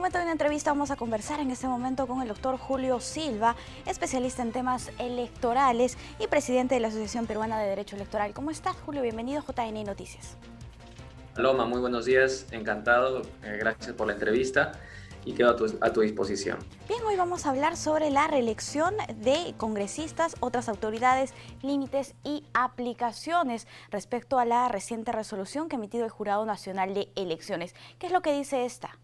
momento de una entrevista vamos a conversar en este momento con el doctor Julio Silva, especialista en temas electorales y presidente de la Asociación Peruana de Derecho Electoral. ¿Cómo estás, Julio? Bienvenido a JN Noticias. Paloma, muy buenos días, encantado, gracias por la entrevista y quedo a tu disposición. Bien, hoy vamos a hablar sobre la reelección de congresistas, otras autoridades, límites y aplicaciones respecto a la reciente resolución que ha emitido el Jurado Nacional de Elecciones. ¿Qué es lo que dice esta?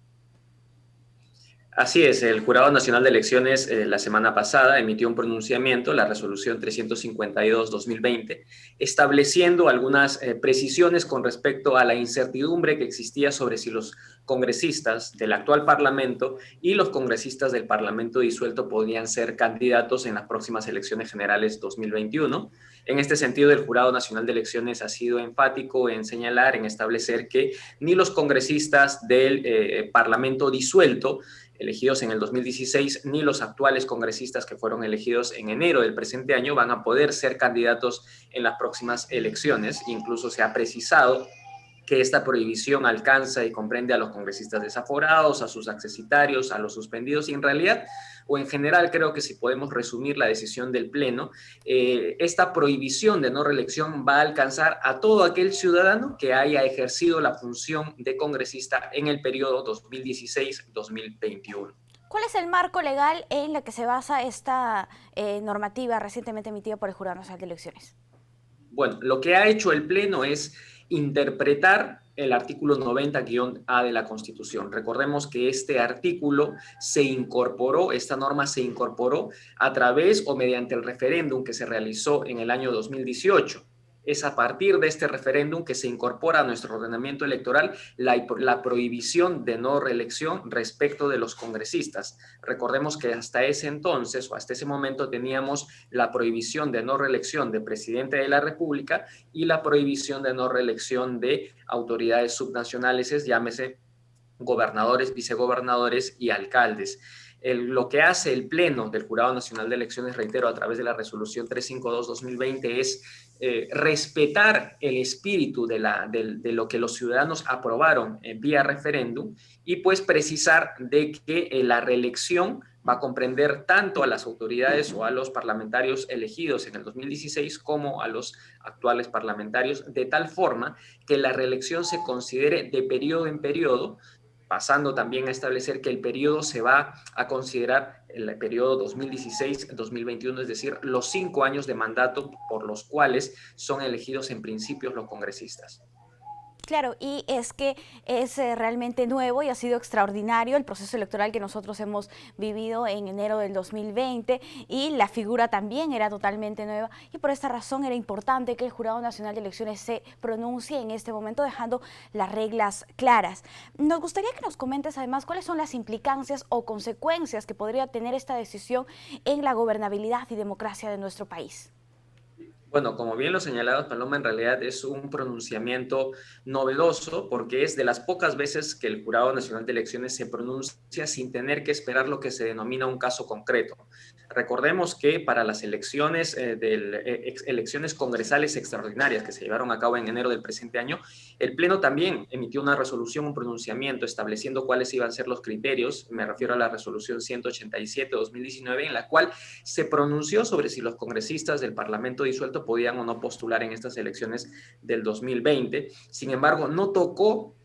Así es, el Jurado Nacional de Elecciones la semana pasada emitió un pronunciamiento, la resolución 352-2020, estableciendo algunas precisiones con respecto a la incertidumbre que existía sobre si los congresistas del actual Parlamento y los congresistas del Parlamento disuelto podían ser candidatos en las próximas elecciones generales 2021. En este sentido, el Jurado Nacional de Elecciones ha sido enfático en señalar, en establecer que ni los congresistas del Parlamento disuelto elegidos en el 2016, ni los actuales congresistas que fueron elegidos en enero del presente año van a poder ser candidatos en las próximas elecciones. Incluso se ha precisado que esta prohibición alcanza y comprende a los congresistas desaforados, a sus accesitarios, a los suspendidos, y en realidad, o en general, creo que si podemos resumir la decisión del Pleno, esta prohibición de no reelección va a alcanzar a todo aquel ciudadano que haya ejercido la función de congresista en el periodo 2016-2021. ¿Cuál es el marco legal en el que se basa esta normativa recientemente emitida por el Jurado Nacional de Elecciones? Bueno, lo que ha hecho el Pleno es interpretar el artículo 90-A de la Constitución. Recordemos que este artículo se incorporó, esta norma se incorporó a través o mediante el referéndum que se realizó en el año 2018. Es a partir de este referéndum que se incorpora a nuestro ordenamiento electoral la prohibición de no reelección respecto de los congresistas. Recordemos que hasta ese entonces o hasta ese momento teníamos la prohibición de no reelección de presidente de la República y la prohibición de no reelección de autoridades subnacionales, llámese gobernadores, vicegobernadores y alcaldes. Lo que hace el Pleno del Jurado Nacional de Elecciones, reitero, a través de la resolución 352-2020 es respetar el espíritu de lo que los ciudadanos aprobaron vía referéndum y pues precisar de que la reelección va a comprender tanto a las autoridades o a los parlamentarios elegidos en el 2016 como a los actuales parlamentarios, de tal forma que la reelección se considere de periodo en periodo, pasando también a establecer que el periodo se va a considerar el periodo 2016-2021, es decir, los 5 años de mandato por los cuales son elegidos en principio los congresistas. Claro, y es que es realmente nuevo y ha sido extraordinario el proceso electoral que nosotros hemos vivido en enero del 2020 y la figura también era totalmente nueva y por esta razón era importante que el Jurado Nacional de Elecciones se pronuncie en este momento dejando las reglas claras. Nos gustaría que nos comentes además cuáles son las implicancias o consecuencias que podría tener esta decisión en la gobernabilidad y democracia de nuestro país. Bueno, como bien lo señalabas, Paloma, en realidad es un pronunciamiento novedoso porque es de las pocas veces que el Jurado Nacional de Elecciones se pronuncia sin tener que esperar lo que se denomina un caso concreto. Recordemos que para las elecciones, elecciones congresales extraordinarias que se llevaron a cabo en enero del presente año, el Pleno también emitió una resolución, un pronunciamiento estableciendo cuáles iban a ser los criterios, me refiero a la resolución 187-2019, en la cual se pronunció sobre si los congresistas del Parlamento disuelto podían o no postular en estas elecciones del 2020. Sin embargo, no tocó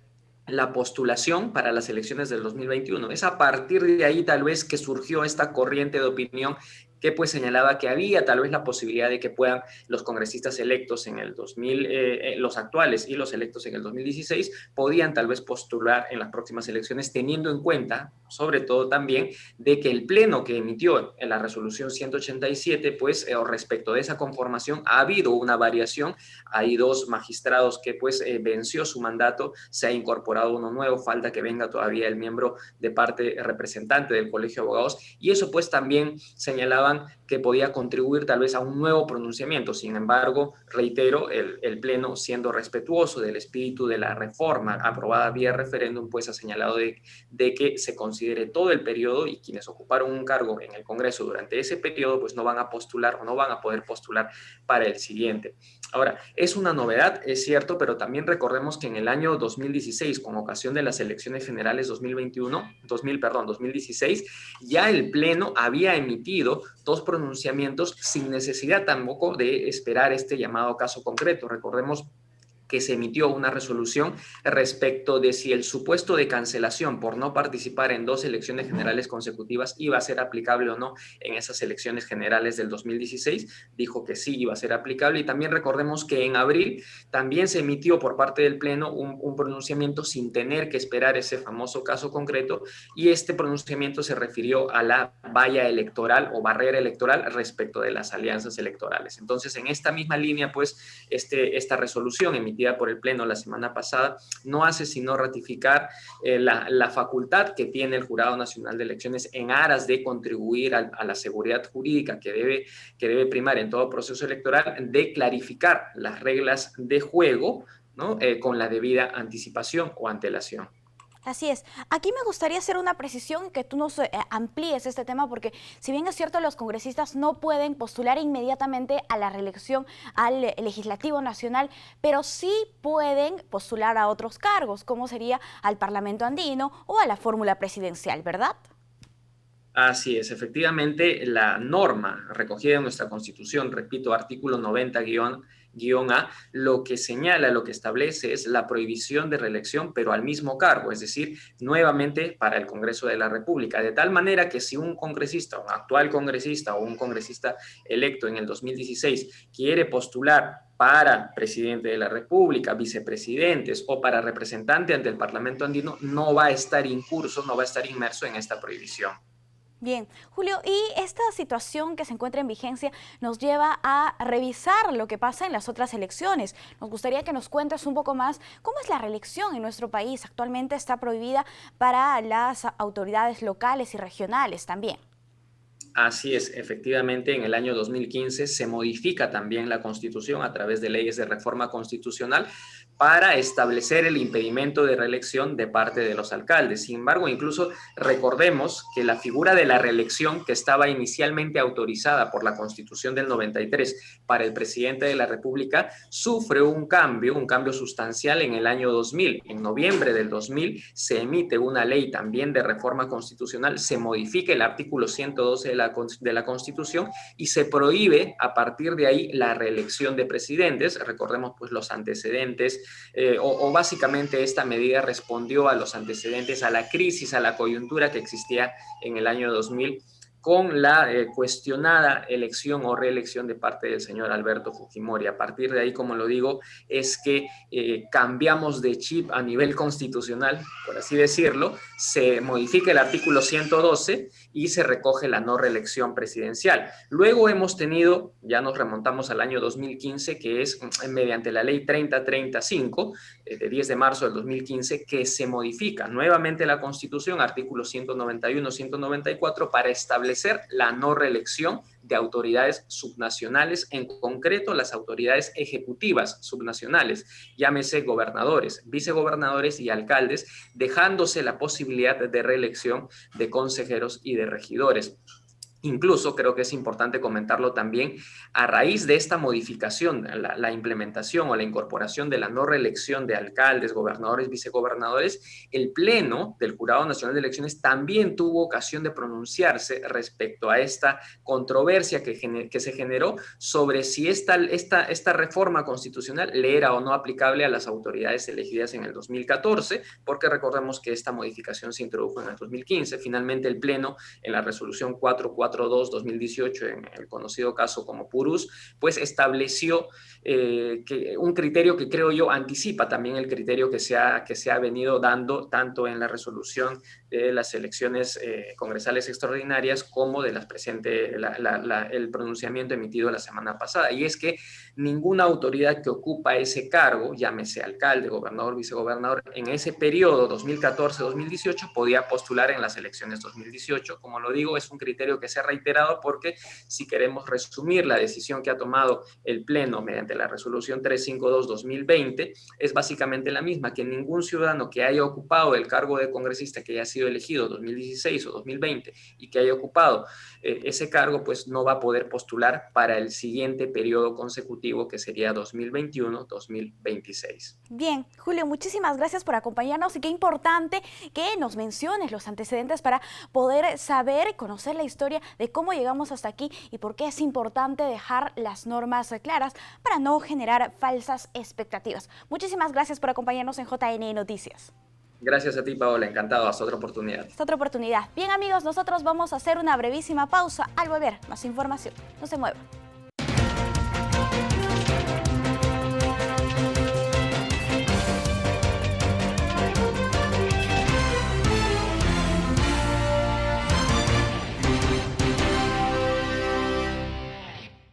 la postulación para las elecciones del 2021. Es a partir de ahí tal vez que surgió esta corriente de opinión que pues señalaba que había tal vez la posibilidad de que puedan los congresistas electos en el 2000, los actuales y los electos en el 2016, podían tal vez postular en las próximas elecciones, teniendo en cuenta, sobre todo también, de que el Pleno que emitió en la resolución 187, pues respecto de esa conformación, ha habido una variación, hay 2 magistrados que pues venció su mandato, se ha incorporado uno nuevo, falta que venga todavía el miembro de parte representante del Colegio de Abogados, y eso pues también señalaban que podía contribuir tal vez a un nuevo pronunciamiento. Sin embargo, reitero, el Pleno, siendo respetuoso del espíritu de la reforma aprobada vía referéndum, pues ha señalado de que se considere todo el periodo, y quienes ocuparon un cargo en el Congreso durante ese periodo pues no van a postular o no van a poder postular para el siguiente. Ahora, es una novedad, es cierto, pero también recordemos que en el año 2016, con ocasión de las elecciones generales 2016, ya el Pleno había emitido dos pronunciamientos sin necesidad tampoco de esperar este llamado caso concreto. Recordemos que se emitió una resolución respecto de si el supuesto de cancelación por no participar en dos elecciones generales consecutivas iba a ser aplicable o no en esas elecciones generales del 2016. Dijo que sí iba a ser aplicable, y también recordemos que en abril también se emitió por parte del Pleno un pronunciamiento sin tener que esperar ese famoso caso concreto, y este pronunciamiento se refirió a la valla electoral o barrera electoral respecto de las alianzas electorales. Entonces, en esta misma línea, pues, esta resolución emitida por el Pleno la semana pasada no hace sino ratificar la facultad que tiene el Jurado Nacional de Elecciones en aras de contribuir a la seguridad jurídica que debe primar en todo proceso electoral, de clarificar las reglas de juego, ¿no? Con la debida anticipación o antelación. Así es. Aquí me gustaría hacer una precisión, que tú nos amplíes este tema, porque si bien es cierto, los congresistas no pueden postular inmediatamente a la reelección al Legislativo Nacional, pero sí pueden postular a otros cargos, como sería al Parlamento Andino o a la fórmula presidencial, ¿verdad? Así es, efectivamente, la norma recogida en nuestra Constitución, repito, artículo 90-A, lo que señala, lo que establece es la prohibición de reelección, pero al mismo cargo, es decir, nuevamente para el Congreso de la República, de tal manera que si un congresista, un actual congresista o un congresista electo en el 2016 quiere postular para presidente de la República, vicepresidentes o para representante ante el Parlamento andino, no va a estar incurso, no va a estar inmerso en esta prohibición. Bien, Julio, y esta situación que se encuentra en vigencia nos lleva a revisar lo que pasa en las otras elecciones. Nos gustaría que nos cuentes un poco más cómo es la reelección en nuestro país. Actualmente está prohibida para las autoridades locales y regionales también. Así es, efectivamente, en el año 2015 se modifica también la Constitución a través de leyes de reforma constitucional para establecer el impedimento de reelección de parte de los alcaldes. Sin embargo, incluso recordemos que la figura de la reelección, que estaba inicialmente autorizada por la Constitución del 93 para el presidente de la República, sufre un cambio sustancial en el año 2000. En noviembre del 2000 se emite una ley también de reforma constitucional, se modifica el artículo 112 de la Constitución y se prohíbe a partir de ahí la reelección de presidentes. Recordemos pues los antecedentes, o básicamente esta medida respondió a los antecedentes, a la crisis, a la coyuntura que existía en el año 2000 con la cuestionada elección o reelección de parte del señor Alberto Fujimori. A partir de ahí, como lo digo, es que cambiamos de chip a nivel constitucional, por así decirlo, se modifica el artículo 112 y se recoge la no reelección presidencial. Luego hemos tenido, ya nos remontamos al año 2015, que es mediante la ley 3035, de 10 de marzo del 2015, que se modifica nuevamente la Constitución, artículos 191, 194, para establecer la no reelección de autoridades subnacionales, en concreto las autoridades ejecutivas subnacionales, llámese gobernadores, vicegobernadores y alcaldes, dejándose la posibilidad de reelección de consejeros y de regidores. Incluso creo que es importante comentarlo también, a raíz de esta modificación, la implementación o la incorporación de la no reelección de alcaldes, gobernadores, vicegobernadores, el Pleno del Jurado Nacional de Elecciones también tuvo ocasión de pronunciarse respecto a esta controversia que se generó sobre si esta reforma constitucional le era o no aplicable a las autoridades elegidas en el 2014, porque recordemos que esta modificación se introdujo en el 2015. Finalmente el Pleno, en la resolución 442-2018, en el conocido caso como Purús, pues estableció que un criterio que creo yo anticipa también el criterio que se ha venido dando tanto en la resolución de las elecciones congresales extraordinarias como de las el pronunciamiento emitido la semana pasada, y es que ninguna autoridad que ocupa ese cargo, llámese alcalde, gobernador, vicegobernador, en ese periodo 2014-2018 podía postular en las elecciones 2018. Como lo digo, es un criterio que se ha reiterado porque si queremos resumir la decisión que ha tomado el Pleno mediante la resolución 352-2020, es básicamente la misma, que ningún ciudadano que haya ocupado el cargo de congresista que haya sido elegido 2016 o 2020 y que haya ocupado ese cargo, pues no va a poder postular para el siguiente periodo consecutivo, que sería 2021-2026. Bien, Julio, muchísimas gracias por acompañarnos y qué importante que nos menciones los antecedentes para poder saber y conocer la historia de cómo llegamos hasta aquí y por qué es importante dejar las normas claras para no generar falsas expectativas. Muchísimas gracias por acompañarnos en JN Noticias. Gracias a ti, Paola. Encantado. Hasta otra oportunidad. Hasta otra oportunidad. Bien, amigos, nosotros vamos a hacer una brevísima pausa. Al volver, más información. No se muevan.